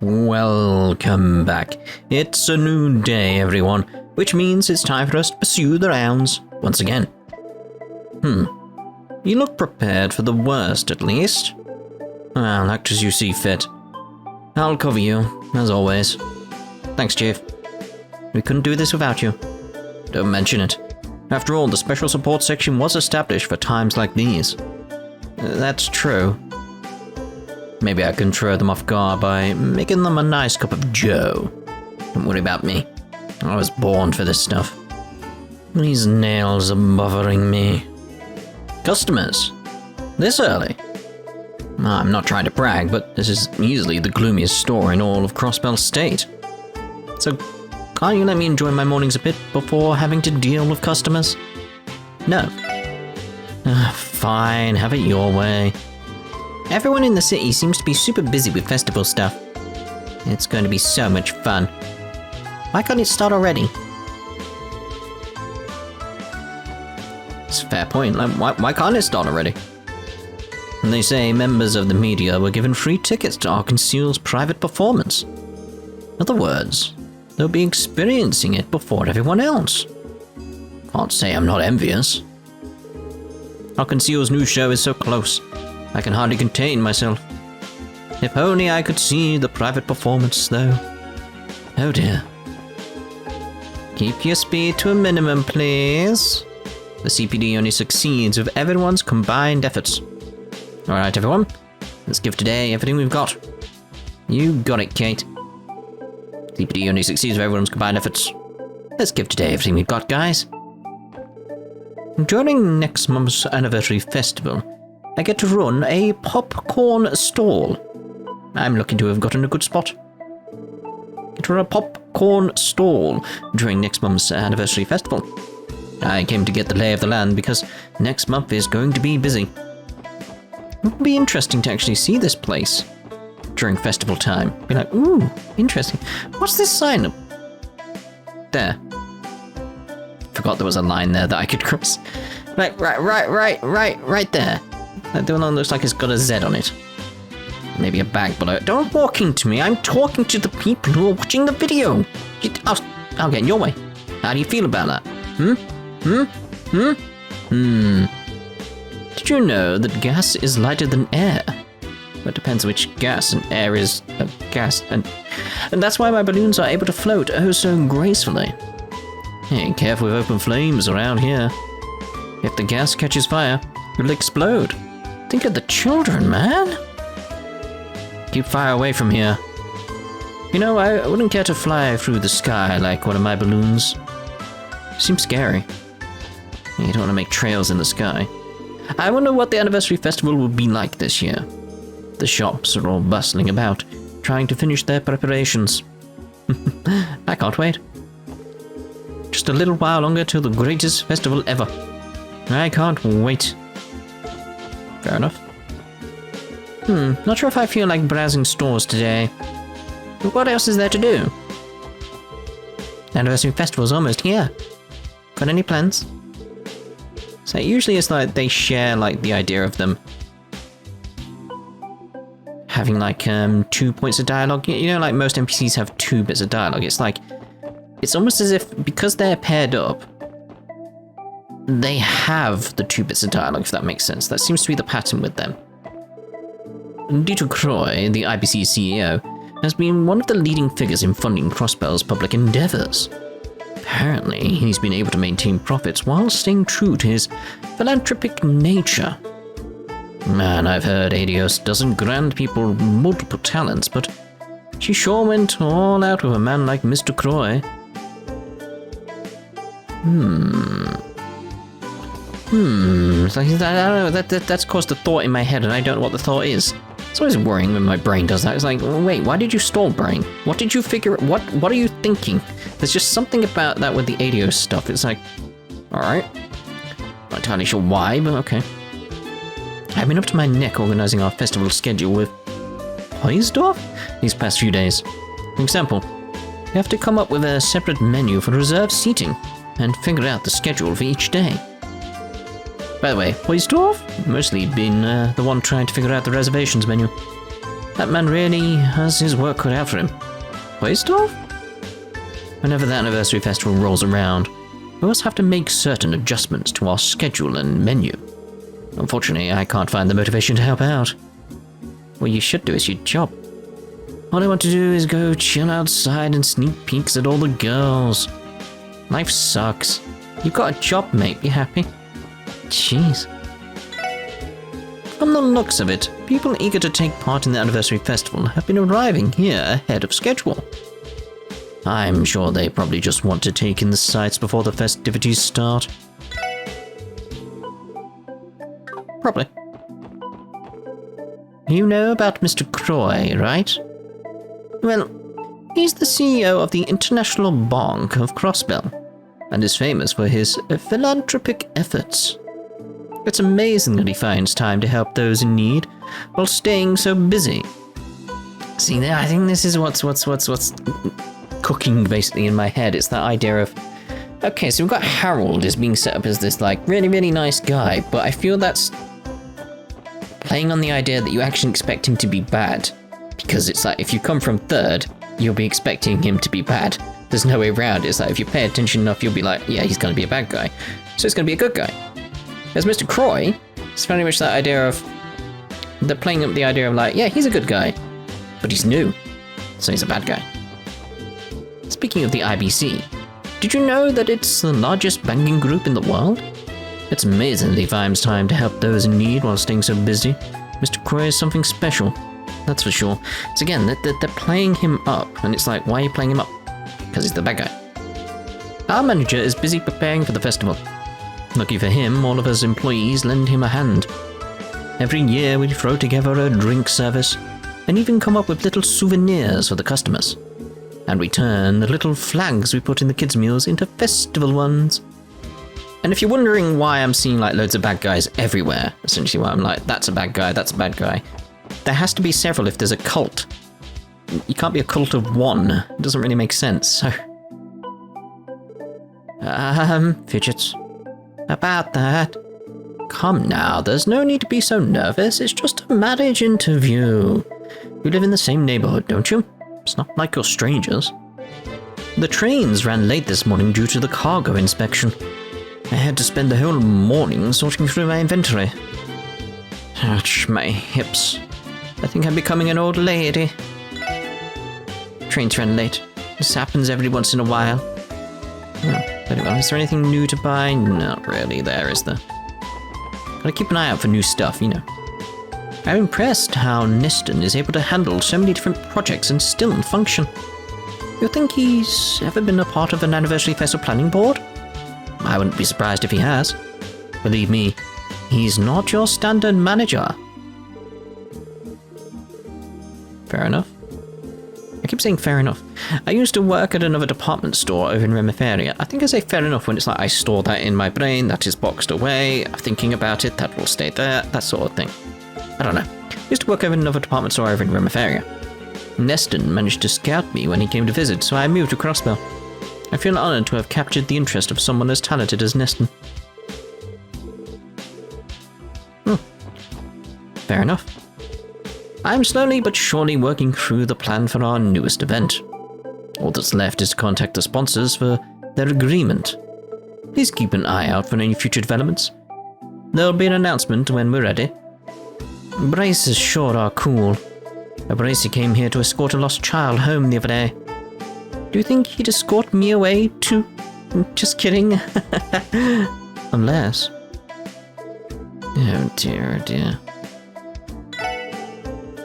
Welcome back. It's a new day, everyone, which means it's time for us to pursue the rounds once again. You look prepared for the worst, at least. Well, act as you see fit. I'll cover you, as always. Thanks, Chief. We couldn't do this without you. Don't mention it. After all, the Special Support Section was established for times like these. That's true. Maybe I can throw them off guard by making them a nice cup of joe. Don't worry about me. I was born for this stuff. These nails are bothering me. Customers? This early? I'm not trying to brag, but this is easily the gloomiest store in all of Crossbell State. So, can't you let me enjoy my mornings a bit before having to deal with customers? No. Fine, have it your way. Everyone in the city seems to be super busy with festival stuff. It's going to be so much fun. Why can't it start already? It's a fair point. Like, why can't it start already? And they say members of the media were given free tickets to Arkansas's private performance. In other words, they'll be experiencing it before everyone else. Can't say I'm not envious. Arkansas's new show is so close. I can hardly contain myself. If only I could see the private performance, though. Oh dear. Keep your speed to a minimum, please. The CPD only succeeds with everyone's combined efforts. Alright, everyone. Let's give today everything we've got. You got it, Kate. CPD only succeeds with everyone's combined efforts. Let's give today everything we've got, guys. During next month's anniversary festival, I get to run a popcorn stall. I'm looking to have gotten a good spot. To run a popcorn stall during next month's anniversary festival. I came to get the lay of the land because next month is going to be busy. It would be interesting to actually see this place during festival time. Be like, ooh, interesting. What's this sign up there? Forgot there was a line there that I could cross. Right there. The one that looks like it's got a Z on it. Maybe a bag below it. Don't walk into me. I'm talking to the people who are watching the video. I'll get in your way. How do you feel about that? Did you know that gas is lighter than air? Well, it depends which gas, and air is gas. And that's why my balloons are able to float oh so gracefully. Hey, careful with open flames around here. If the gas catches fire, it'll explode. Think of the children, man. Keep fire away from here. You know, I wouldn't care to fly through the sky like one of my balloons. Seems scary. You don't want to make trails in the sky. I wonder what the anniversary festival will be like this year. The shops are all bustling about, trying to finish their preparations. I can't wait. Just a little while longer till the greatest festival ever. I can't wait. Fair enough. Not sure if I feel like browsing stores today. But what else is there to do? The anniversary festival's almost here. Got any plans? So usually it's like they share like the idea of them having like 2 points of dialogue. You know, like most NPCs have 2 bits of dialogue. It's like, it's almost as if because they're paired up, they have the 2 bits of dialogue, if that makes sense. That seems to be the pattern with them. Dieter Croy, the IBC CEO, has been one of the leading figures in funding Crossbell's public endeavors. Apparently, he's been able to maintain profits while staying true to his philanthropic nature. Man, I've heard Adios doesn't grant people multiple talents, but she sure went all out with a man like Mr. Croy. It's like, I don't know, that's caused a thought in my head and I don't know what the thought is. It's always worrying when my brain does that. It's like, wait, why did you stall, brain? What did you figure? What are you thinking? There's just something about that with the Adios stuff. It's like, alright. Not entirely sure why, but okay. I've been up to my neck organizing our festival schedule with Heusdorf these past few days. For example, we have to come up with a separate menu for reserved seating and figure out the schedule for each day. By the way, Heusdorf mostly been the one trying to figure out the reservations menu. That man really has his work cut out for him. Playstore? Whenever the anniversary festival rolls around, we always have to make certain adjustments to our schedule and menu. Unfortunately, I can't find the motivation to help out. What you should do is your job. All I want to do is go chill outside and sneak peeks at all the girls. Life sucks. You've got a job, mate. Be happy. Jeez. From the looks of it, people eager to take part in the anniversary festival have been arriving here ahead of schedule. I'm sure they probably just want to take in the sights before the festivities start. Probably. You know about Mr. Croy, right? Well, he's the CEO of the International Bank of Crossbell, and is famous for his philanthropic efforts. It's amazing that he finds time to help those in need while staying so busy. See, I think this is what's cooking basically in my head. It's that idea of, okay, so we've got Harold is being set up as this like really, really nice guy, but I feel that's playing on the idea that you actually expect him to be bad. Because it's like, if you come from third, you'll be expecting him to be bad. There's no way around it. It's like, if you pay attention enough, you'll be like, yeah, he's going to be a bad guy. So it's going to be a good guy. As Mr. Croy, it's very much that idea of, they're playing up the idea of like, yeah, he's a good guy, but he's new, so he's a bad guy. Speaking of the IBC, did you know that it's the largest banking group in the world? It's amazing that he finds time to help those in need while staying so busy. Mr. Croy is something special, that's for sure. So again, they're playing him up, and it's like, why are you playing him up? Because he's the bad guy. Our manager is busy preparing for the festival. Lucky for him, all of us employees lend him a hand. Every year we throw together a drink service, and even come up with little souvenirs for the customers. And we turn the little flags we put in the kids' meals into festival ones. And if you're wondering why I'm seeing like loads of bad guys everywhere, essentially why I'm like, that's a bad guy, that's a bad guy, there has to be several if there's a cult. You can't be a cult of one. It doesn't really make sense, so... Fidgets. About that. Come now, there's no need to be so nervous. It's just a marriage interview. You live in the same neighborhood, don't you? It's not like you're strangers. The trains ran late this morning due to the cargo inspection. I had to spend the whole morning sorting through my inventory. Ouch, my hips. I think I'm becoming an old lady. Trains ran late. This happens every once in a while. Very well. Is there anything new to buy? Not really, there is there. Gotta keep an eye out for new stuff, you know. I'm impressed how Neston is able to handle so many different projects and still function. You think he's ever been a part of an anniversary festival planning board? I wouldn't be surprised if he has. Believe me, he's not your standard manager. Fair enough. I keep saying fair enough. I used to work at another department store over in Remiferia. I think I say fair enough when it's like I store that in my brain, that is boxed away, I'm thinking about it, that will stay there, that sort of thing. I don't know. I used to work over in another department store over in Remiferia. Neston managed to scout me when he came to visit, so I moved to Crossbell. I feel honoured to have captured the interest of someone as talented as Neston. Fair enough. I'm slowly but surely working through the plan for our newest event. All that's left is to contact the sponsors for their agreement. Please keep an eye out for any future developments. There'll be an announcement when we're ready. Braces sure are cool. A Bracey came here to escort a lost child home the other day. Do you think he'd escort me away too? Just kidding. Unless... Oh dear, oh dear.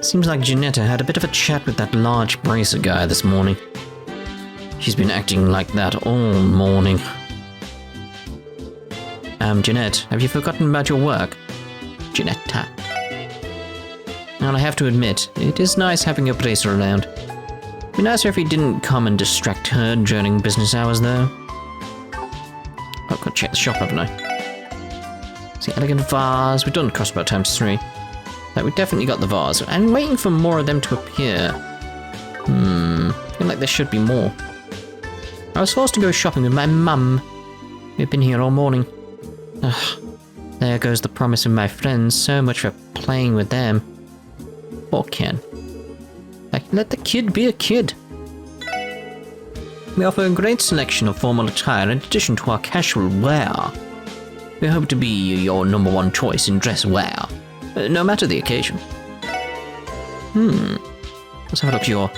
Seems like Janetta had a bit of a chat with that large bracer guy this morning. She's been acting like that all morning. Jeanette, have you forgotten about your work? Janetta. And I have to admit, it is nice having a bracer around. It'd be nicer if he didn't come and distract her during business hours, though. I've got to check the shop, haven't I? See, elegant vase. We've done Crossbell times 3. Like, we definitely got the vase. I'm waiting for more of them to appear. I feel like there should be more. I was forced to go shopping with my mum. We've been here all morning. Ugh. There goes the promise of my friends. So much for playing with them. Poor Ken. Like, let the kid be a kid. We offer a great selection of formal attire in addition to our casual wear. We hope to be your #1 choice in dress wear, no matter the occasion. Let's have a look at your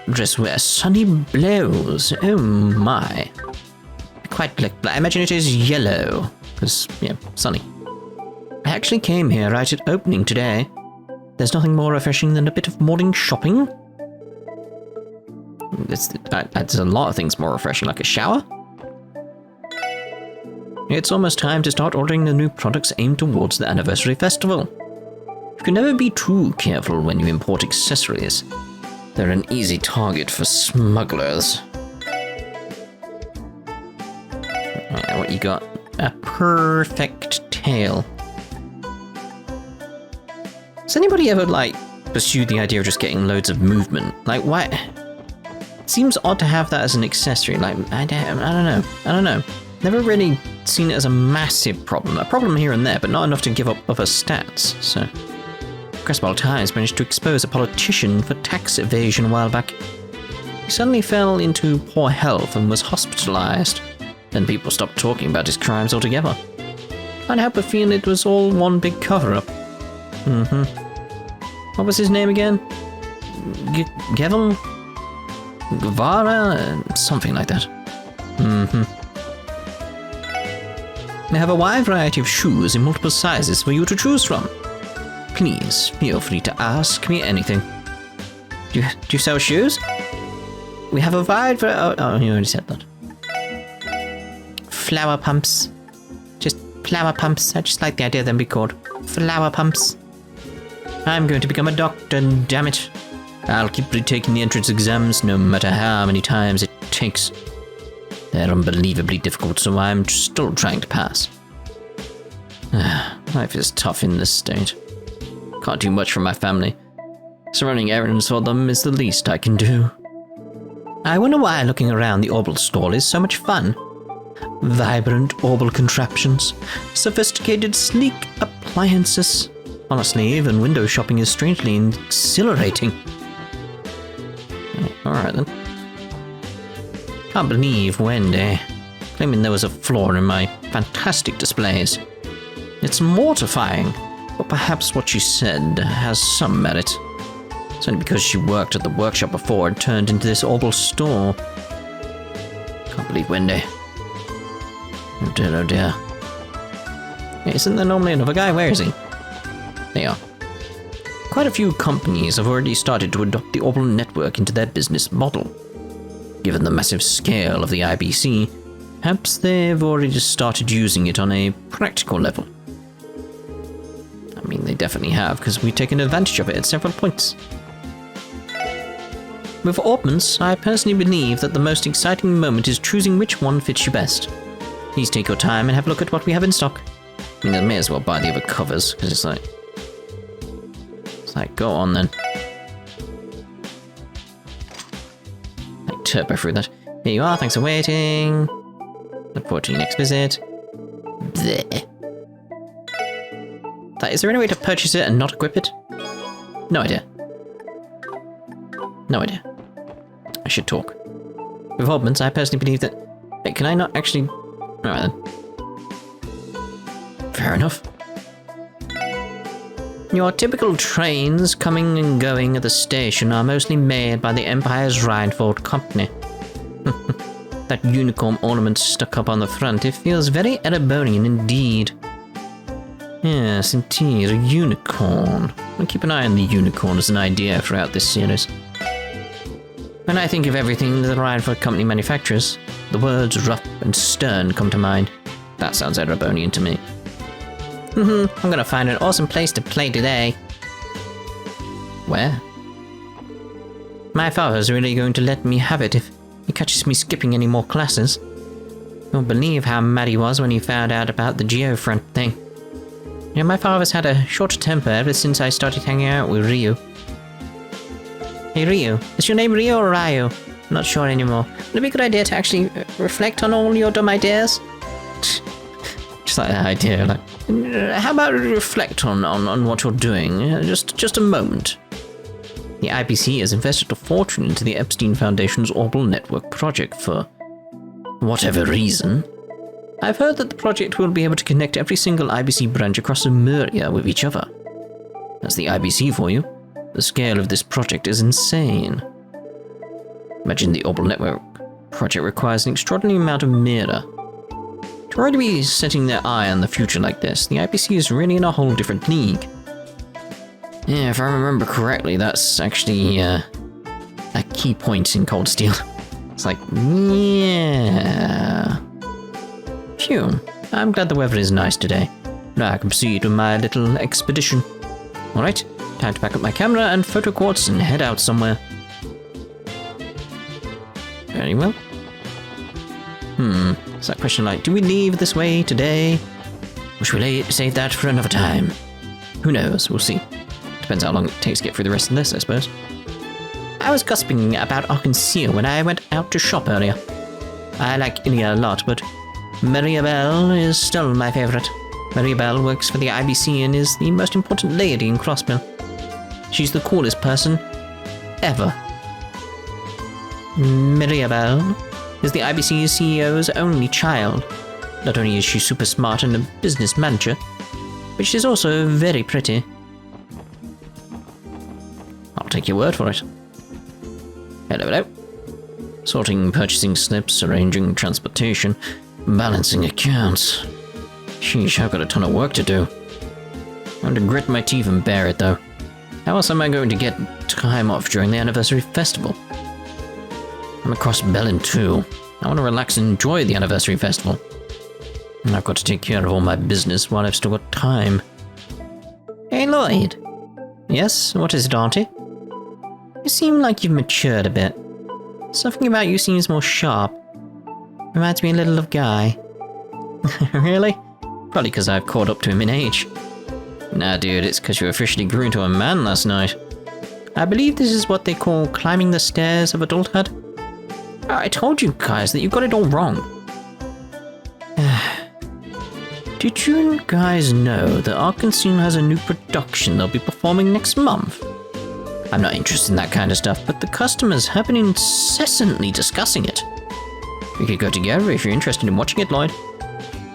dress wear. Sunny blows. Oh my. Quite like, I imagine it is yellow, because, yeah, sunny. I actually came here right at opening today. There's nothing more refreshing than a bit of morning shopping. There's a lot of things more refreshing, like a shower. It's almost time to start ordering the new products aimed towards the anniversary festival. You can never be too careful when you import accessories. They're an easy target for smugglers. What you got? A perfect tail. Does anybody ever, like, pursue the idea of just getting loads of movement? Like, why? It seems odd to have that as an accessory. Like, I don't know. Never really seen it as a massive problem. A problem here and there, but not enough to give up other stats, so... Crossbell Times managed to expose a politician for tax evasion a while back. He suddenly fell into poor health and was hospitalized. Then people stopped talking about his crimes altogether. I'd help but feel it was all one big cover-up. What was his name again? Gevel? Guevara? Something like that. They have a wide variety of shoes in multiple sizes for you to choose from. Please, feel free to ask me anything. Do you sell shoes? We have a wide variety... Oh, you already said that. Flower pumps. Just flower pumps. I just like the idea of them being called flower pumps. I'm going to become a doctor, damn it. I'll keep retaking the entrance exams no matter how many times it takes. They're unbelievably difficult, so I'm still trying to pass. Life is tough in this state. Can't do much for my family. So running errands for them is the least I can do. I wonder why looking around the Orbital stall is so much fun. Vibrant orbital contraptions, sophisticated, sleek appliances. Honestly, even window shopping is strangely exhilarating. Alright then. Can't believe Wendy claiming there was a flaw in my fantastic displays. It's mortifying, but perhaps what she said has some merit. It's only because she worked at the workshop before and turned into this orbital store. Can't believe Wendy. Oh dear, oh dear. Isn't there normally another guy? Where is he? There you are. Quite a few companies have already started to adopt the orbital network into their business model. Given the massive scale of the IBC, perhaps they've already started using it on a practical level. I mean, they definitely have, because we've taken advantage of it at several points. With orbments, I personally believe that the most exciting moment is choosing which one fits you best. Please take your time and have a look at what we have in stock. I mean, I may as well buy the other covers, because it's like, go on then. Like, turbo through that. Here you are, thanks for waiting. Look forward to your next visit. Blech. Is there any way to purchase it and not equip it? No idea. No idea. I should talk. With orbments, I personally believe that... Wait, can I not actually... Alright then. Fair enough. Your typical trains coming and going at the station are mostly made by the Empire's Rhinefold Company. That unicorn ornament stuck up on the front, it feels very Erebonian indeed. Yes, indeed, a unicorn. I'll keep an eye on the unicorn as an idea throughout this series. When I think of everything that the Rhinefold Company manufactures, the words rough and stern come to mind. That sounds Erebonian to me. I'm gonna find an awesome place to play today. Where? My father's really going to let me have it if he catches me skipping any more classes. You won't believe how mad he was when he found out about the Geofront thing. You know, my father's had a short temper ever since I started hanging out with Ryu. Hey Ryu, is your name Ryu or Ryu? I'm not sure anymore. Would it be a good idea to actually reflect on all your dumb ideas? Just like that idea, like, how about reflect on what you're doing? Just a moment. The IPC has invested a fortune into the Epstein Foundation's Orbital Network project for whatever reason. I've heard that the project will be able to connect every single IBC branch across Emeria with each other. That's the IBC for you. The scale of this project is insane. Imagine the Orbital Network project requires an extraordinary amount of mirror. To already be setting their eye on the future like this, the IPC is really in a whole different league. Yeah, if I remember correctly, that's actually a key point in Cold Steel. It's like, yeah. Phew, I'm glad the weather is nice today. Now I can proceed with my little expedition. Alright, time to pack up my camera and photo quartz and head out somewhere. Very well. It's that question like, do we leave this way today? Or should we save that for another time? Who knows, we'll see. Depends how long it takes to get through the rest of this, I suppose. I was gossiping about Arkansas when I went out to shop earlier. I like Elie a lot, but Maribel is still my favourite. Maribel works for the IBC and is the most important lady in Crossbell. She's the coolest person ever. Maribel is the IBC's CEO's only child. Not only is she super smart and a business manager, but she's also very pretty. I'll take your word for it. Hello. Sorting purchasing slips, arranging transportation, balancing accounts. Sheesh, I've got a ton of work to do. I'm going to grit my teeth and bear it, though. How else am I going to get time off during the anniversary festival? I'm across Bellin too. I want to relax and enjoy the anniversary festival. And I've got to take care of all my business while I've still got time. Hey, Lloyd. Yes, what is it, Auntie? You seem like you've matured a bit. Something about you seems more sharp. Reminds me a little of Guy. Really? Probably because I've caught up to him in age. Nah, dude, it's because you officially grew into a man last night. I believe this is what they call climbing the stairs of adulthood. I told you guys that you got it all wrong. Did you guys know that Arkansas has a new production they'll be performing next month? I'm not interested in that kind of stuff, but the customers have been incessantly discussing it. We could go together if you're interested in watching it, Lloyd.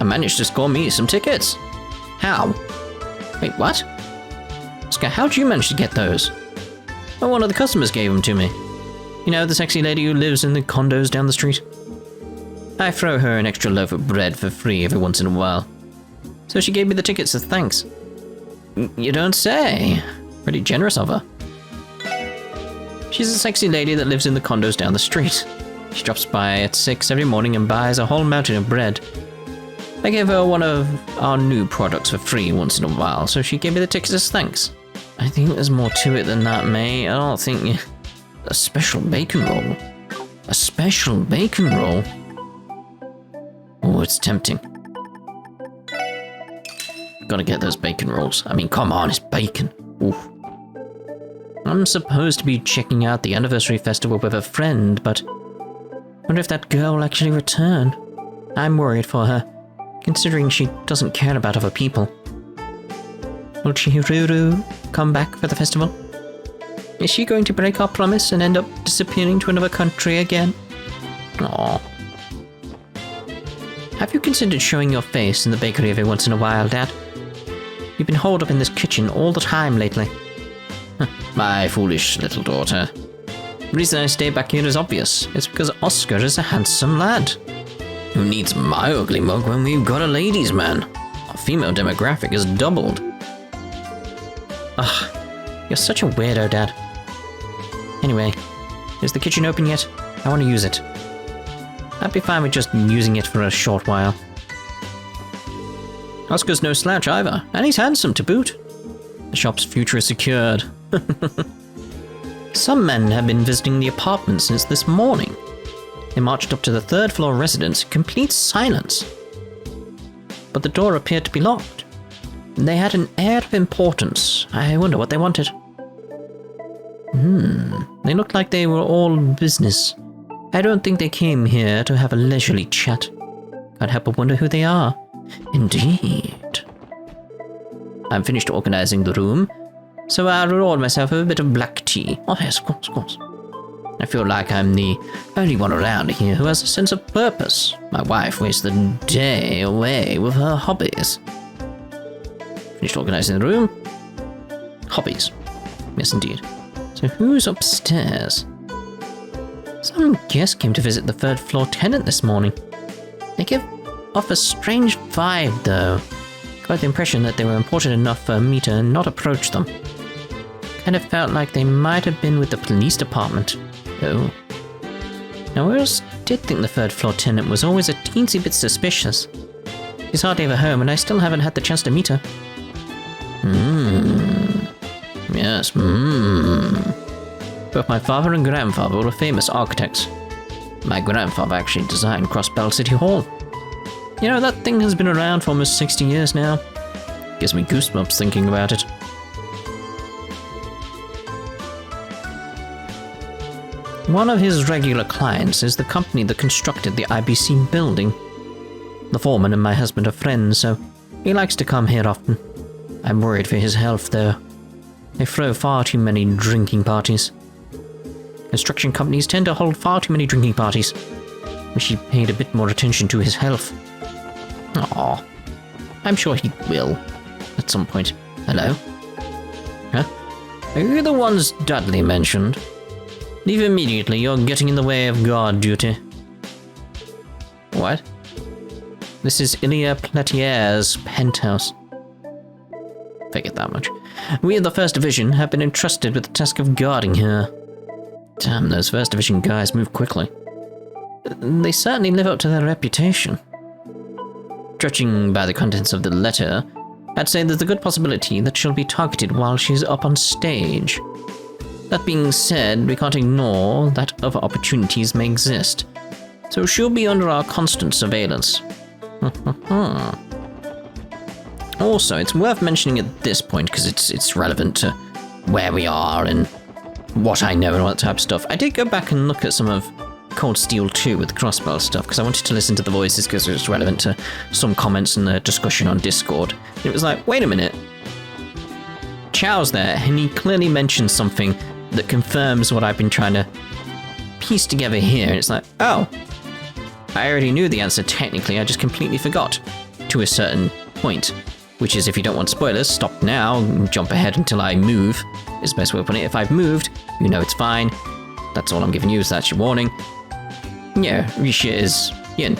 I managed to score me some tickets. How? Wait, what? Oscar, how'd you manage to get those? Well, one of the customers gave them to me. You know, the sexy lady who lives in the condos down the street? I throw her an extra loaf of bread for free every once in a while. So she gave me the tickets as thanks. You don't say. Pretty generous of her. She's a sexy lady that lives in the condos down the street. She drops by at 6 every morning and buys a whole mountain of bread. I gave her one of our new products for free once in a while, so she gave me the tickets as thanks. I think there's more to it than that, mate. I don't think... A special bacon roll? A special bacon roll? Oh, it's tempting. Gotta get those bacon rolls. I mean, come on, it's bacon. Oof. I'm supposed to be checking out the anniversary festival with a friend, but... I wonder if that girl will actually return. I'm worried for her, considering she doesn't care about other people. Will Chihiruru come back for the festival? Is she going to break our promise and end up disappearing to another country again? Aww. Have you considered showing your face in the bakery every once in a while, Dad? You've been holed up in this kitchen all the time lately. My foolish little daughter. The reason I stay back here is obvious. It's because Oscar is a handsome lad. Who needs my ugly mug when we've got a ladies' man? Our female demographic has doubled. Ugh, you're such a weirdo, Dad. Anyway, is the kitchen open yet? I want to use it. I'd be fine with just using it for a short while. Oscar's no slouch either, and he's handsome to boot. The shop's future is secured. Some men have been visiting the apartment since this morning. They marched up to the third floor residence in complete silence. But the door appeared to be locked. They had an air of importance. I wonder what they wanted. They looked like they were all business. I don't think they came here to have a leisurely chat. Can't help but wonder who they are. Indeed. I'm finished organizing the room. So I'll reward myself with a bit of black tea. Oh yes, of course, of course. I feel like I'm the only one around here who has a sense of purpose. My wife wastes the day away with her hobbies. Finished organizing the room. Hobbies. Yes, indeed. So who's upstairs? Some guest came to visit the third floor tenant this morning. They give off a strange vibe, though. Got the impression that they were important enough for me to not approach them. Kind of felt like they might have been with the police department. Oh. Now, Wheels did think the third floor tenant was always a teensy bit suspicious. She's hardly ever home, and I still haven't had the chance to meet her. Yes, Both my father and grandfather were famous architects. My grandfather actually designed Crossbell City Hall. You know, that thing has been around for almost 60 years now. Gives me goosebumps thinking about it. One of his regular clients is the company that constructed the IBC building. The foreman and my husband are friends, so he likes to come here often. I'm worried for his health, though. They throw far too many drinking parties. Construction companies tend to hold far too many drinking parties. Wish he paid a bit more attention to his health. Aww. I'm sure he will. At some point. Hello? Huh? Are you the ones Dudley mentioned? Leave immediately, you're getting in the way of guard duty. What? This is Ilya Platier's penthouse. Figured that much. We of the 1st Division have been entrusted with the task of guarding her. Damn, those 1st Division guys move quickly. They certainly live up to their reputation. Judging by the contents of the letter, I'd say there's a good possibility that she'll be targeted while she's up on stage. That being said, we can't ignore that other opportunities may exist, so she'll be under our constant surveillance. Also, it's worth mentioning at this point because it's relevant to where we are and what I know and all that type of stuff. I did go back and look at some of Cold Steel 2 with the Crossbell stuff because I wanted to listen to the voices because it was relevant to some comments in the discussion on Discord. And it was like, wait a minute. Chow's there, and he clearly mentioned something that confirms what I've been trying to piece together here. And it's like, oh, I already knew the answer technically, I just completely forgot to a certain point. Which is, if you don't want spoilers, stop now and jump ahead until I move. Is the best way of putting it. If I've moved, you know it's fine. That's all I'm giving you, so that's your warning. Yeah, Risha is Yin.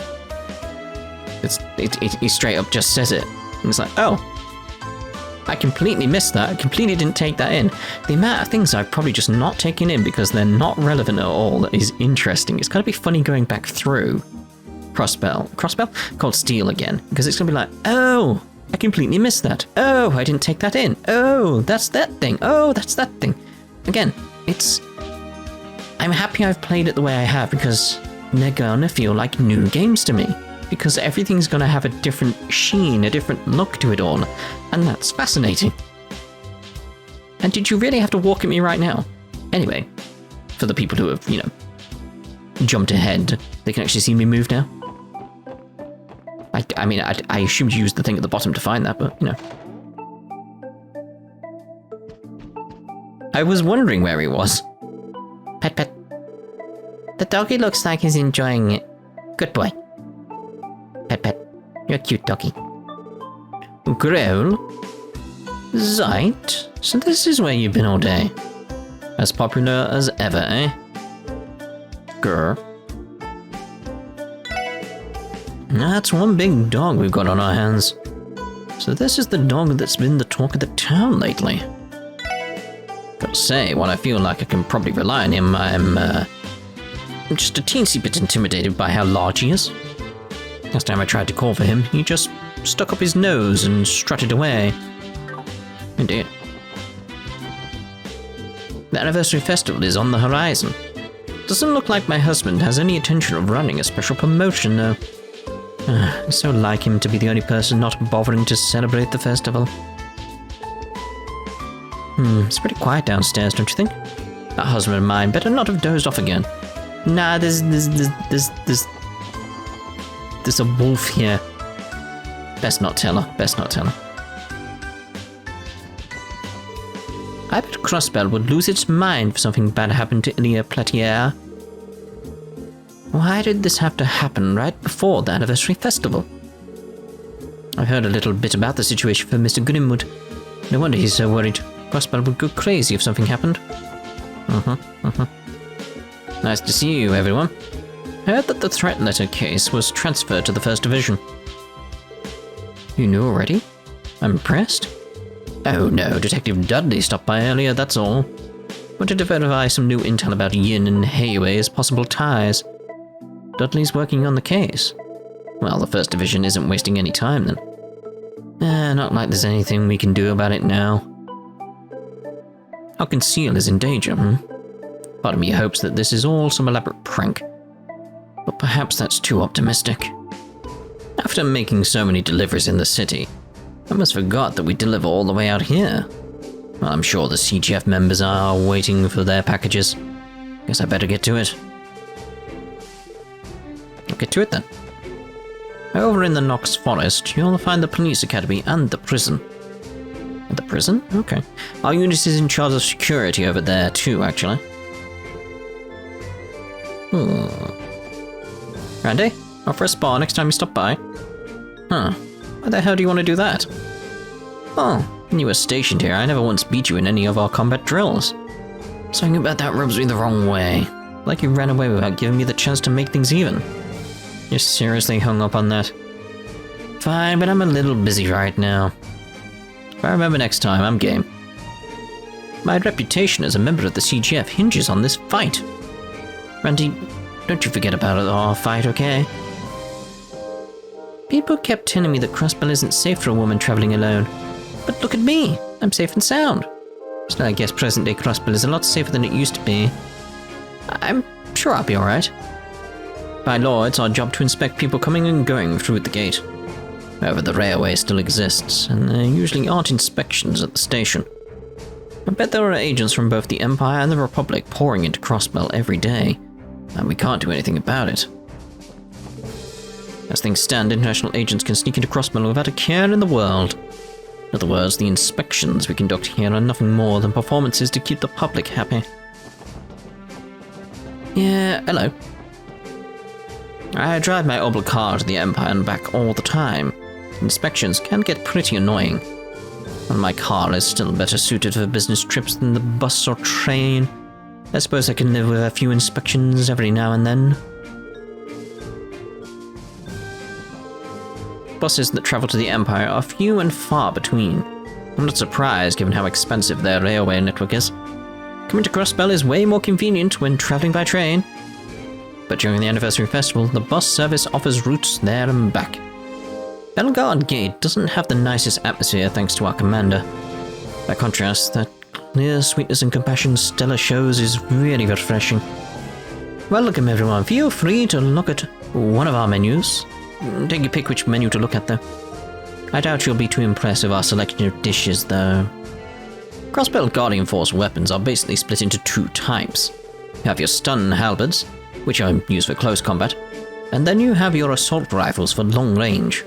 He straight up just says it. And it's like, oh, I completely missed that. I completely didn't take that in. The amount of things I've probably just not taken in because they're not relevant at all is interesting. It's going to be funny going back through Crossbell? Cold Steel again. Because it's going to be like, oh, I completely missed that. Oh, I didn't take that in. Oh, that's that thing. Oh, that's that thing. Again, I'm happy I've played it the way I have because they're gonna feel like new games to me. Because everything's gonna have a different sheen, a different look to it all. And that's fascinating. And did you really have to walk at me right now? Anyway, for the people who have, jumped ahead, they can actually see me move now. I mean, I assumed you used the thing at the bottom to find that, but, I was wondering where he was. Pet, pet. The doggy looks like he's enjoying it. Good boy. Pet, pet. You're a cute doggy. Growl? Zeit? So this is where you've been all day. As popular as ever, eh? Grr. That's one big dog we've got on our hands. So this is the dog that's been the talk of the town lately. Gotta say, while I feel like I can probably rely on him, I'm just a teensy bit intimidated by how large he is. Last time I tried to call for him, he just stuck up his nose and strutted away. Indeed. The anniversary festival is on the horizon. Doesn't look like my husband has any intention of running a special promotion, though. It's so like him to be the only person not bothering to celebrate the festival. It's pretty quiet downstairs, don't you think? That husband of mine better not have dozed off again. Nah, there's a wolf here. Best not tell her. I bet Crossbell would lose its mind if something bad happened to Elie Platier. Why did this have to happen right before the anniversary festival? I've heard a little bit about the situation from Mr. Grimwood. No wonder he's so worried. Crossbell would go crazy if something happened. Nice to see you, everyone. I heard that the threat letter case was transferred to the 1st Division. You knew already? I'm impressed. Oh no, Detective Dudley stopped by earlier, that's all. Wanted to verify some new intel about Yin and Heiwei's possible ties. Dudley's working on the case. Well, the 1st Division isn't wasting any time then. Not like there's anything we can do about it now. Our conceal is in danger, Part of me hopes that this is all some elaborate prank. But perhaps that's too optimistic. After making so many deliveries in the city, I almost forgot that we deliver all the way out here. Well, I'm sure the CGF members are waiting for their packages. Guess I better get to it. I'll get to it then. Over in the Knox Forest, you'll find the police academy and the prison. At the prison? Okay. Our unit is in charge of security over there too, actually. Randy, off for a spa next time you stop by. Why the hell do you want to do that? Oh, when you were stationed here, I never once beat you in any of our combat drills. Something about that rubs me the wrong way. Like you ran away without giving me the chance to make things even. You're seriously hung up on that? Fine, but I'm a little busy right now. If I remember next time, I'm game. My reputation as a member of the CGF hinges on this fight. Randy, don't you forget about our fight, okay? People kept telling me that Crossbell isn't safe for a woman traveling alone. But look at me, I'm safe and sound. So I guess present-day Crossbell is a lot safer than it used to be. I'm sure I'll be alright. By law, it's our job to inspect people coming and going through the gate. However, the railway still exists, and there usually aren't inspections at the station. I bet there are agents from both the Empire and the Republic pouring into Crossbell every day, and we can't do anything about it. As things stand, international agents can sneak into Crossbell without a care in the world. In other words, the inspections we conduct here are nothing more than performances to keep the public happy. Yeah, hello. I drive my Opel car to the Empire and back all the time. Inspections can get pretty annoying. And my car is still better suited for business trips than the bus or train. I suppose I can live with a few inspections every now and then. Buses that travel to the Empire are few and far between. I'm not surprised given how expensive their railway network is. Coming to Crossbell is way more convenient when travelling by train. But during the anniversary festival, the bus service offers routes there and back. Bellegarde Gate doesn't have the nicest atmosphere thanks to our commander. By contrast, that clear sweetness and compassion Stella shows is really refreshing. Welcome everyone, feel free to look at one of our menus. Take your pick which menu to look at though. I doubt you'll be too impressed with our selection of dishes though. Crossbell Guardian Force weapons are basically split into two types. You have your stun halberds, which are used for close combat, and then you have your assault rifles for long range.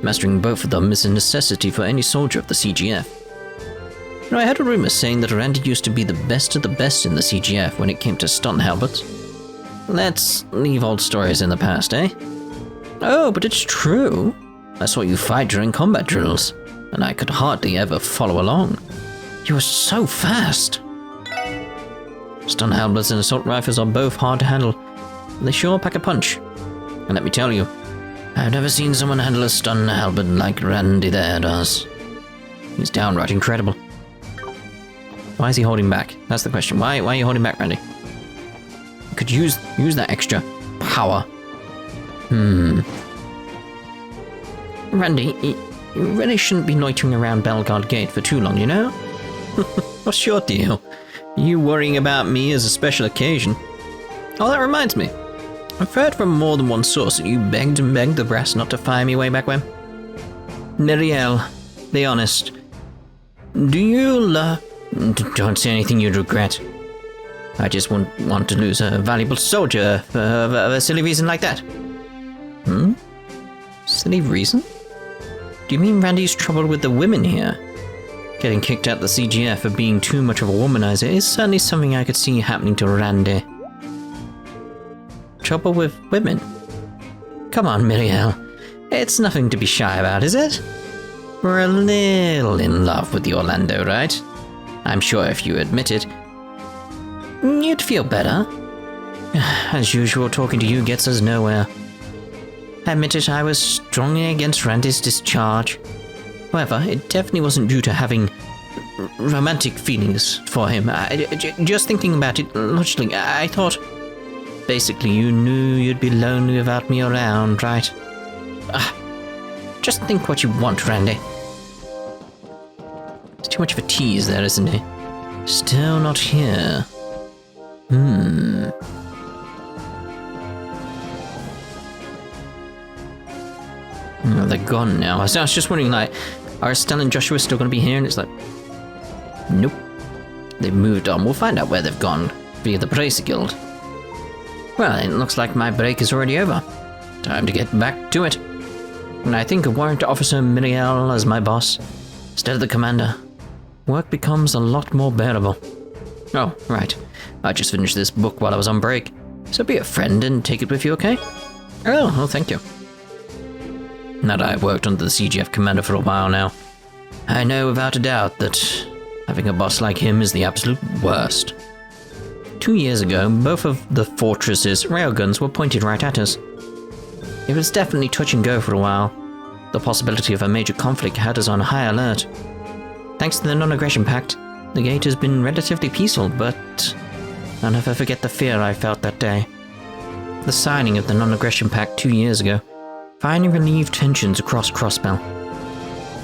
Mastering both of them is a necessity for any soldier of the CGF. You know, I heard a rumor saying that Randy used to be the best of the best in the CGF when it came to stun halberds. Let's leave old stories in the past, eh? Oh, but it's true. I saw you fight during combat drills, and I could hardly ever follow along. You were so fast. Stun halberds and assault rifles are both hard to handle. They sure pack a punch. And let me tell you, I've never seen someone handle a stun halberd like Randy there does. He's downright incredible. Why is he holding back? That's the question. Why are you holding back, Randy? You could use that extra power. Randy, you really shouldn't be loitering around Bellegarde Gate for too long, you know? What's your deal? You worrying about me as a special occasion? Oh, that reminds me. I've heard from more than one source that you begged and begged the brass not to fire me way back when. Neriel, be honest. Do you Don't say anything you'd regret. I just wouldn't want to lose a valuable soldier for a silly reason like that. Silly reason? Do you mean Randy's trouble with the women here? Getting kicked out the CGF for being too much of a womanizer is certainly something I could see happening to Randy. Trouble with women? Come on, Miriel. It's nothing to be shy about, is it? We're a little in love with the Orlando, right? I'm sure if you admit it, you'd feel better. As usual, talking to you gets us nowhere. I admit it, I was strongly against Randy's discharge. However, it definitely wasn't due to having romantic feelings for him. Just thinking about it logically, I thought... Basically, you knew you'd be lonely without me around, right? Just think what you want, Randy. It's too much of a tease there, isn't he? Still not here. Oh, they're gone now. I was just wondering, like, are Estelle and Joshua still going to be here? And it's like, nope. They've moved on. We'll find out where they've gone via the Bracer Guild. Well, it looks like my break is already over. Time to get back to it. And I think a warrant Officer Miriel as my boss, instead of the commander, work becomes a lot more bearable. Oh, right. I just finished this book while I was on break, so be a friend and take it with you, okay? Oh, thank you. Now that I've worked under the CGF commander for a while now, I know without a doubt that having a boss like him is the absolute worst. 2 years ago, both of the fortress's railguns were pointed right at us. It was definitely touch and go for a while. The possibility of a major conflict had us on high alert. Thanks to the non-aggression pact, the gate has been relatively peaceful, but I'll never forget the fear I felt that day. The signing of the non-aggression pact 2 years ago finally relieved tensions across Crossbell.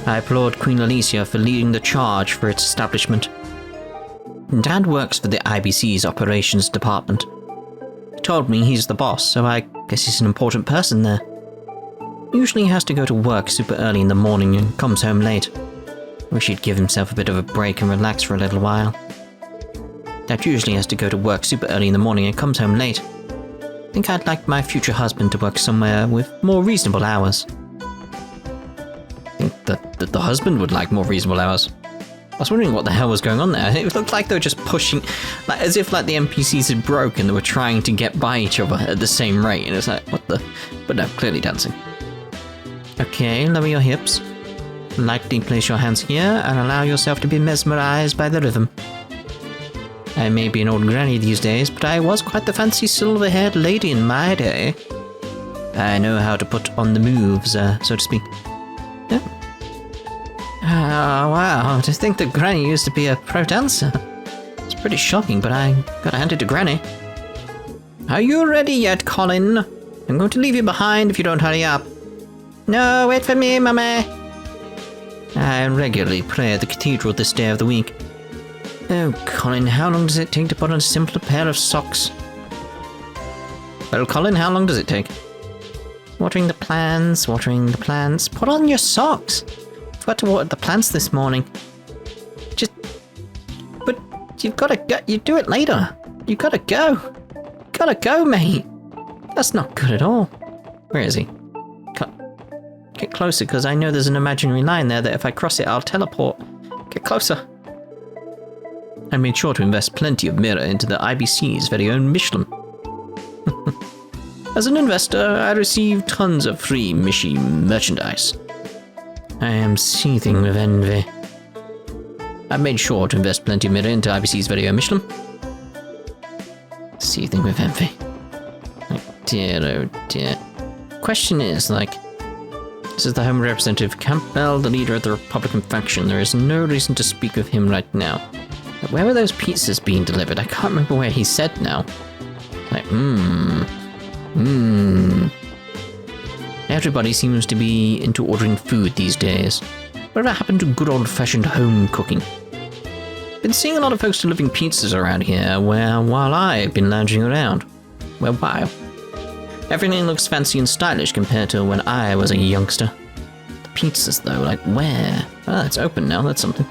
I applaud Queen Alicia for leading the charge for its establishment. Dad works for the IBC's operations department. He told me he's the boss, so I guess he's an important person there. Usually he has to go to work super early in the morning and comes home late. Wish he'd give himself a bit of a break and relax for a little while. Dad usually has to go to work super early in the morning and comes home late. I think I'd like my future husband to work somewhere with more reasonable hours. I think that the husband would like more reasonable hours. I was wondering what the hell was going on there. It looked like they were just pushing, like as if like the NPCs had broken and they were trying to get by each other at the same rate. And it's like, what the? But no, clearly dancing. Okay, lower your hips. Lightly place your hands here and allow yourself to be mesmerized by the rhythm. I may be an old granny these days, but I was quite the fancy silver-haired lady in my day. I know how to put on the moves, so to speak. Yeah. Oh, wow, to think that Granny used to be a pro dancer. It's pretty shocking, but I gotta hand it to Granny. Are you ready yet, Colin? I'm going to leave you behind if you don't hurry up. No, wait for me, Mummy. I regularly pray at the cathedral this day of the week. Oh, Colin, how long does it take to put on a simpler pair of socks? Well, Colin, how long does it take? Watering the plants, watering the plants. Put on your socks. Forgot to water the plants this morning. But you've got to go. You do it later. You gotta go. Gotta go, mate. That's not good at all. Where is he? Get closer, because I know there's an imaginary line there that if I cross it, I'll teleport. Get closer. I made sure to invest plenty of mirror into the IBC's very own Michelin. As an investor, I received tons of free Mishi merchandise. I am seething with envy. I made sure to invest plenty of mirror into IBC's very own Michelin. Seething with envy. Oh dear. Question is, like, this is the Home Representative Campbell, the leader of the Republican faction. There is no reason to speak with him right now. But where were those pizzas being delivered? I can't remember where he said now. Like, Everybody seems to be into ordering food these days. Whatever happened to good old-fashioned home cooking? Been seeing a lot of folks delivering pizzas around here while I've been lounging around. Well, wow. Everything looks fancy and stylish compared to when I was a youngster. The pizzas, though, like where? Oh, it's open now, that's something.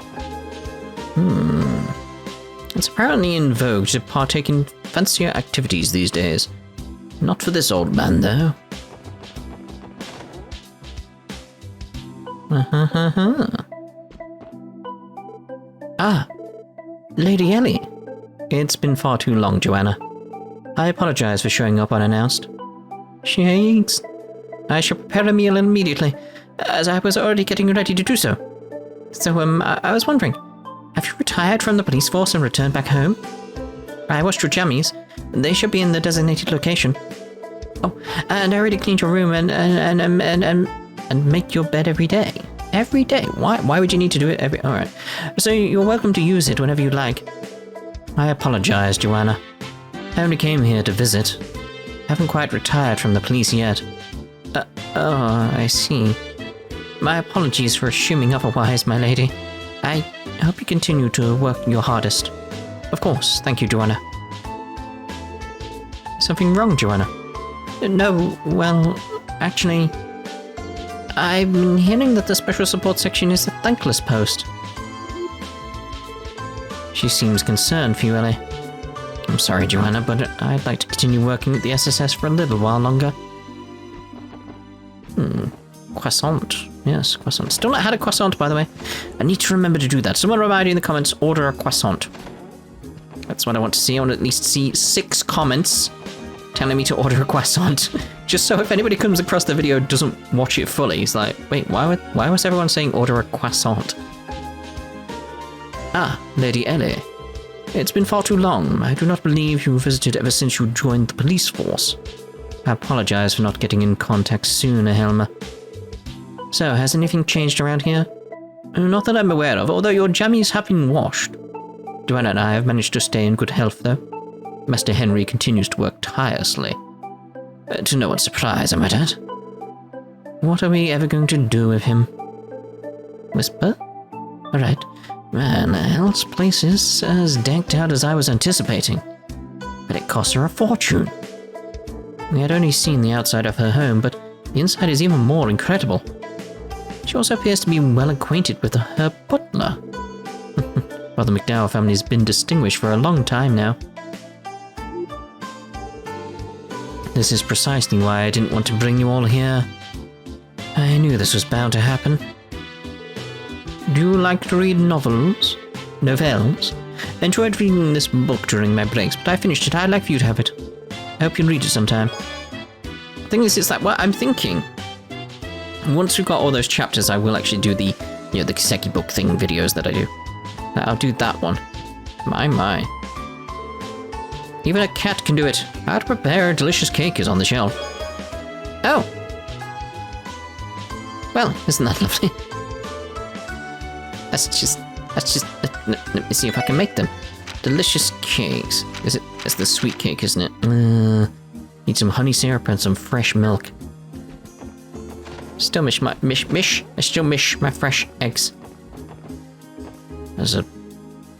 It's apparently in vogue to partake in fancier activities these days. Not for this old man, though. Ah, Lady Elie. It's been far too long, Joanna. I apologize for showing up unannounced. Shakes. I shall prepare a meal immediately, as I was already getting ready to do so. So, I was wondering, have you retired from the police force and returned back home? I washed your jammies. They should be in the designated location. Oh, and I already cleaned your room and make your bed every day. Every day? Why would you need to do it every... Alright. So you're welcome to use it whenever you like. I apologize, Joanna. I only came here to visit. Haven't quite retired from the police yet. Oh, I see. My apologies for assuming otherwise, my lady. I hope you continue to work your hardest. Of course, thank you, Joanna. Something wrong, Joanna? No, well, actually, I've been hearing that the special support section is a thankless post. She seems concerned for you, Elie. I'm sorry, Joanna, but I'd like to continue working at the SSS for a little while longer. Croissant. Yes, croissant. Still not had a croissant, by the way. I need to remember to do that. Someone remind me in the comments, order a croissant. That's what I want to see. I want to at least see 6 comments telling me to order a croissant. Just so if anybody comes across the video and doesn't watch it fully, it's like, wait, why was everyone saying order a croissant? Ah, Lady Elie. It's been far too long. I do not believe you visited ever since you joined the police force. I apologize for not getting in contact sooner, Helma. So, has anything changed around here? Not that I'm aware of, although your jammies have been washed. Joanna and I have managed to stay in good health, though. Master Henry continues to work tirelessly. To no one's surprise, I might add. What are we ever going to do with him? Whisper? Alright. Man, Elle's place is as decked out as I was anticipating. But it cost her a fortune. We had only seen the outside of her home, but the inside is even more incredible. She also appears to be well acquainted with her butler. Well, the McDowell family has been distinguished for a long time now. This is precisely why I didn't want to bring you all here. I knew this was bound to happen. Do you like to read novels? Novels? I enjoyed reading this book during my breaks, but I finished it. I'd like for you to have it. I hope you'll read it sometime. The thing is, it's like, well, I'm thinking, once we've got all those chapters, I will actually do the, the Kiseki book thing videos that I do. I'll do that one. My. Even a cat can do it. How to prepare a delicious cake is on the shelf. Oh. Well, isn't that lovely? Let me see if I can make them. Delicious cakes. It's the sweet cake, isn't it? Need some honey syrup and some fresh milk. Still I still miss my fresh eggs. There's a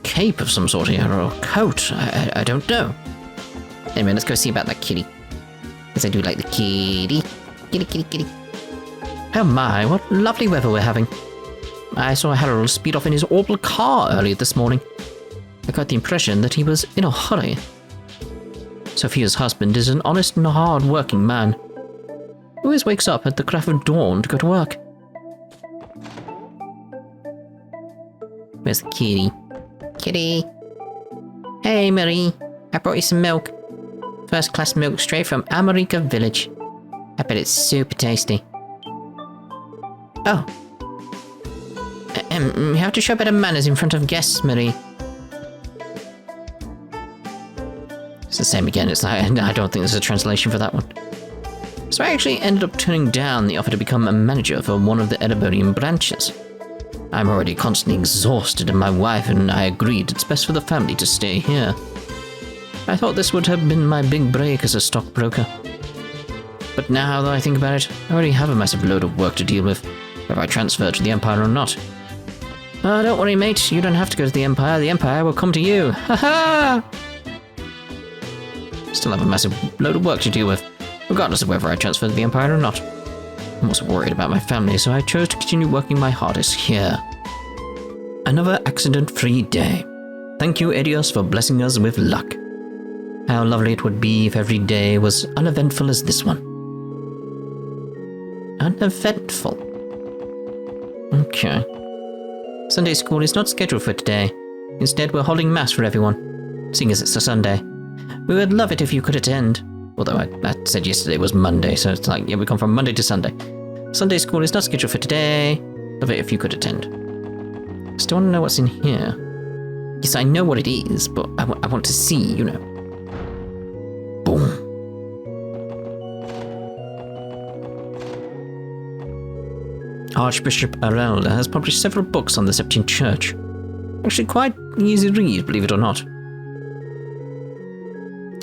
cape of some sort here, or a coat. I don't know. Anyway, let's go see about that kitty. Because I do like the kitty. Kitty. Oh my, what lovely weather we're having. I saw Harold speed off in his Opel car earlier this morning. I got the impression that he was in a hurry. Sophia's husband is an honest and hard-working man. He always wakes up at the crack of dawn to go to work. Where's the kitty? Kitty! Hey, Marie. I brought you some milk. First-class milk straight from America Village. I bet it's super tasty. Oh. You have to show better manners in front of guests, Marie. It's the same again. It's like, I don't think there's a translation for that one. So I actually ended up turning down the offer to become a manager for one of the Erebonian branches. I'm already constantly exhausted, and my wife and I agreed it's best for the family to stay here. I thought this would have been my big break as a stockbroker. But now that I think about it, I already have a massive load of work to deal with, whether I transfer to the Empire or not. Oh, don't worry, mate. You don't have to go to the Empire. The Empire will come to you. Ha-ha! Still have a massive load of work to deal with, regardless of whether I transfer to the Empire or not. I'm also worried about my family, so I chose to continue working my hardest here. Another accident-free day. Thank you, Edios, for blessing us with luck. How lovely it would be if every day was uneventful as this one. Uneventful. Okay. Sunday school is not scheduled for today. Instead, we're holding mass for everyone, seeing as it's a Sunday. We would love it if you could attend. Although I said yesterday was Monday, so it's like, yeah, we come from Monday to Sunday. Sunday school is not scheduled for today. Love it if you could attend. Still want to know what's in here. Yes, I know what it is, but I want to see, you know. Boom. Archbishop Arelda has published several books on the Septine Church. Actually quite easy read, believe it or not.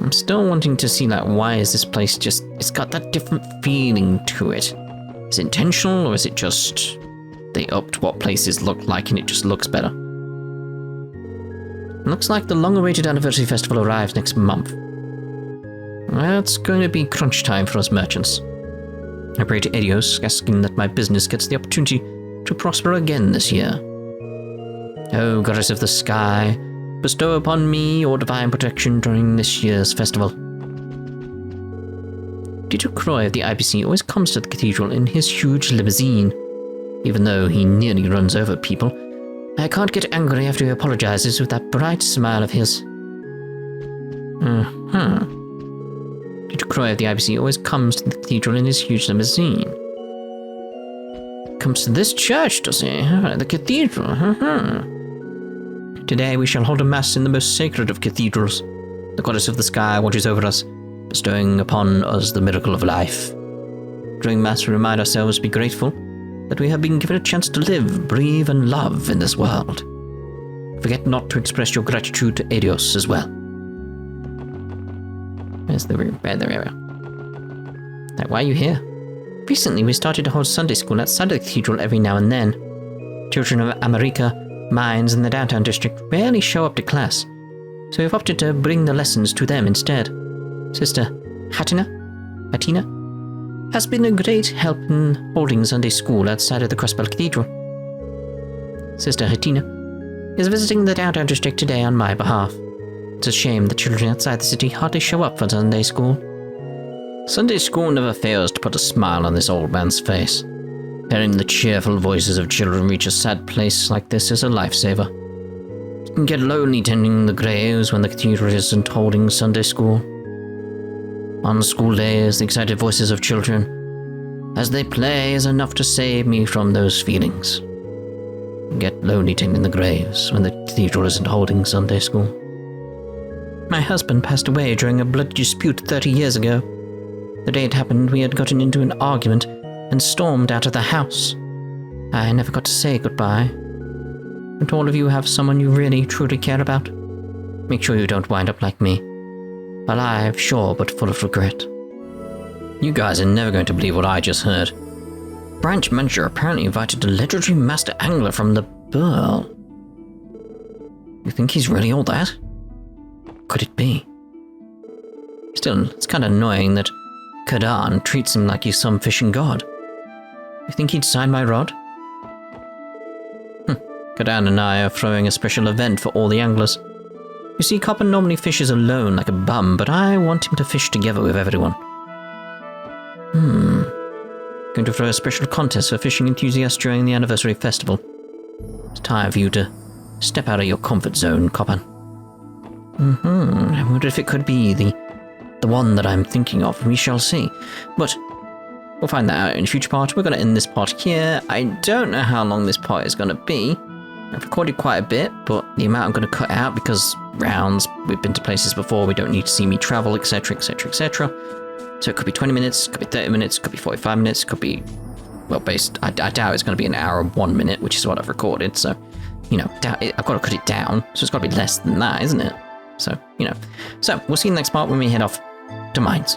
I'm still wanting to see, like, why is this place just... It's got that different feeling to it. Is it intentional, or is it just... They upped what places look like and it just looks better? Looks like the long-awaited anniversary festival arrives next month. Well, it's going to be crunch time for us merchants. I pray to Edios, asking that my business gets the opportunity to prosper again this year. Oh, goddess of the sky, bestow upon me your divine protection during this year's festival. Peter Croy of the IBC always comes to the cathedral in his huge limousine. Even though he nearly runs over people, I can't get angry after he apologizes with that bright smile of his. Peter Croy of the IBC always comes to the cathedral in his huge limousine. Comes to this church, does he? The cathedral. Today we shall hold a mass in the most sacred of cathedrals. The goddess of the sky watches over us, bestowing upon us the miracle of life. During mass we remind ourselves to be grateful that we have been given a chance to live, breathe, and love in this world. Forget not to express your gratitude to Edios as well. There's the bed area. Now, why are you here? Recently, we started to hold Sunday school outside the cathedral every now and then. Children of America, Mines, and the downtown district rarely show up to class, so we've opted to bring the lessons to them instead. Sister Hatina has been a great help in holding Sunday school outside of the Crossbell Cathedral. Sister Hatina is visiting the downtown district today on my behalf. It's a shame the children outside the city hardly show up for Sunday school. Sunday school never fails to put a smile on this old man's face. Hearing the cheerful voices of children reach a sad place like this is a lifesaver. It can get lonely tending the graves when the cathedral isn't holding Sunday school. On school days, the excited voices of children, as they play, is enough to save me from those feelings. Get lonely tending the graves when the cathedral isn't holding Sunday school. My husband passed away during a bloody dispute 30 years ago. The day it happened, we had gotten into an argument and stormed out of the house. I never got to say goodbye. But all of you have someone you really, truly care about. Make sure you don't wind up like me. Alive, sure, but full of regret. You guys are never going to believe what I just heard. Branch manager apparently invited a legendary master angler from Liberl. You think he's really all that? Could it be? Still, it's kind of annoying that Kadan treats him like he's some fishing god. You think he'd sign my rod? Kadan and I are throwing a special event for all the anglers. You see, Copper normally fishes alone like a bum, but I want him to fish together with everyone. Going to throw a special contest for fishing enthusiasts during the anniversary festival. It's time for you to step out of your comfort zone, Copper. I wonder if it could be the one that I'm thinking of. We shall see. But we'll find that out in a future part. We're going to end this part here. I don't know how long this part is going to be. I've recorded quite a bit, but the amount I'm going to cut out because rounds, we've been to places before, we don't need to see me travel, etc, etc, etc. So it could be 20 minutes, could be 30 minutes, could be 45 minutes, could be, well, I doubt it's going to be an hour and 1 minute, which is what I've recorded, so, you know, I've got to cut it down, so it's got to be less than that, isn't it? So, you know. So, we'll see you in the next part when we head off to Mines.